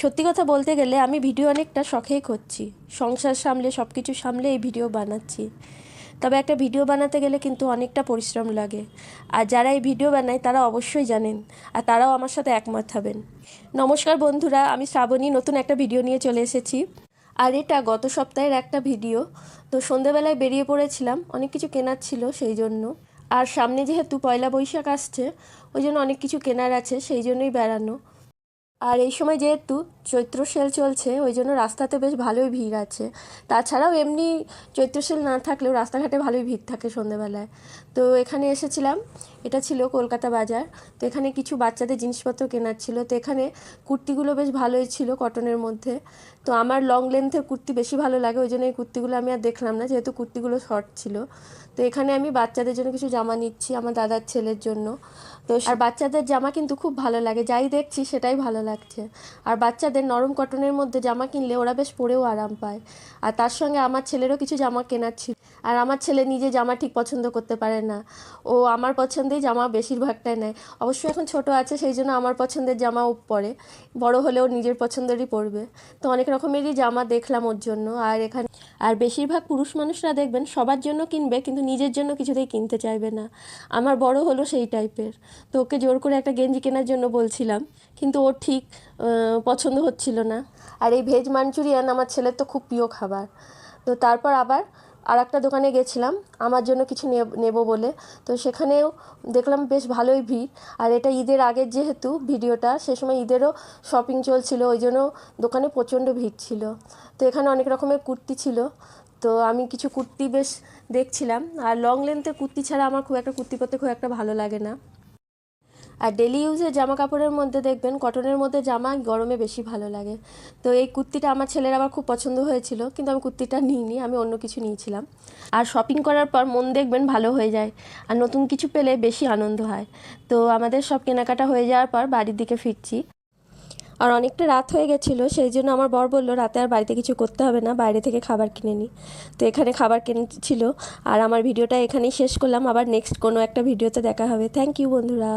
সত্যি কথা বলতে গেলে আমি ভিডিও অনেকটা শখেই করছি, সংসার সামলে সব কিছু সামলে এই ভিডিও বানাচ্ছি। তবে একটা ভিডিও বানাতে গেলে কিন্তু অনেকটা পরিশ্রম লাগে, আর যারা এই ভিডিও বানায় তারা অবশ্যই জানেন, আর তারাও আমার সাথে একমত হবেন। নমস্কার বন্ধুরা, আমি শ্রাবণী নতুন একটা ভিডিও নিয়ে চলে এসেছি। আর এটা গত সপ্তাহের একটা ভিডিও। তো সন্ধেবেলায় বেরিয়ে পড়েছিলাম, অনেক কিছু কেনার ছিল সেই জন্য। আর সামনে যেহেতু পয়লা বৈশাখ আসছে, ওই জন্য অনেক কিছু কেনার আছে, সেই জন্যই বেড়ানো। আর এই সময় যেহেতু চৈত্র সেল চলছে, ওই জন্য রাস্তাতে বেশ ভালোই ভিড় আছে। তাছাড়াও এমনি চৈত্র সেল না থাকলেও রাস্তাঘাটে ভালোই ভিড় থাকে সন্ধেবেলায়। তো এখানে এসেছিলাম, এটা ছিল কলকাতা বাজার। তো এখানে কিছু বাচ্চাদের জিনিসপত্র কেনার ছিল। তো এখানে কুর্তিগুলো বেশ ভালোই ছিল কটনের মধ্যে। তো আমার লং লেন্থের কুর্তি বেশি ভালো লাগে, ওই জন্য এই কুর্তিগুলো আমি আর দেখলাম না, যেহেতু কুর্তিগুলো শর্ট ছিল। তো এখানে আমি বাচ্চাদের জন্য কিছু জামা নিচ্ছি, আমার দাদার ছেলের জন্য। তো আর বাচ্চাদের জামা কিন্তু খুব ভালো লাগে, যাই দেখছি সেটাই ভালো লাগছে। আর বাচ্চাদের নরম কটনের মধ্যে জামা কিনলে ওরা বেশ পরেও আরাম পায়। আর তার সঙ্গে আমার ছেলেরও কিছু জামা কেনার ছিল। আর আমার ছেলে নিজে জামা ঠিক পছন্দ করতে পারে না, ও আমার পছন্দেই জামা বেশিরভাগটাই নেয়। অবশ্যই এখন ছোট আছে, সেই জন্য আমার পছন্দের জামাও পরে, বড় হলেও নিজের পছন্দেরই পরবে। তো অনেক রকমেরই জামা দেখলাম ওর জন্য। আর বেশিরভাগ পুরুষ মানুষরা দেখবেন সবার জন্য কিনবে, কিন্তু নিজের জন্য কিছুতেই কিনতে চাইবে না। আমার বড় হলো সেই টাইপের। তো ওকে জোর করে একটা গেঞ্জি কেনার জন্য বলছিলাম, কিন্তু ওর ঠিক পছন্দ হচ্ছিল না। আর এই ভেজ মাঞ্চুরিয়ান আমার ছেলের তো খুব প্রিয় খাবার। তো তারপর আবার আর একটা দোকানে গেছিলাম আমার জন্য কিছু নেব বলে। তো সেখানেও দেখলাম বেশ ভালোই ভিড়। আর এটা ঈদের আগের যেহেতু ভিডিওটা, সে সময় ঈদেরও শপিং চলছিল, ওই জন্য দোকানে প্রচণ্ড ভিড় ছিল। তো এখানে অনেক রকমের কুর্তি ছিল। তো আমি কিছু কুর্তি বেশ দেখছিলাম। আর লং লেন্থের কুর্তি ছাড়া আমার খুব একটা কুর্তি পরতে খুব একটা ভালো লাগে না। আর ডেলি ইউজের জামা কাপড়ের মধ্যে দেখবেন কটনের মধ্যে জামা গরমে বেশি ভালো লাগে। তো এই কুর্তিটা আমার ছেলের আবার খুব পছন্দ হয়েছিল, কিন্তু আমি কুর্তিটা নিইনি, আমি অন্য কিছু নিয়েছিলাম। আর শপিং করার পর মন দেখবেন ভালো হয়ে যায়, আর নতুন কিছু পেলে বেশি আনন্দ হয়। তো আমাদের সব কেনাকাটা হয়ে যাওয়ার পর বাড়ির দিকে ফিরছি। আর অনেকটা রাত হয়ে গেছিলো, সেই জন্য আমার বর বললো রাতে আর বাড়িতে কিছু করতে হবে না, বাইরে থেকে খাবার কিনে নিই। তো এখানে খাবার কিনেছিল। আর আমার ভিডিওটা এখানেই শেষ করলাম, আবার নেক্সট কোনো একটা ভিডিওতে দেখা হবে। থ্যাংক ইউ বন্ধুরা।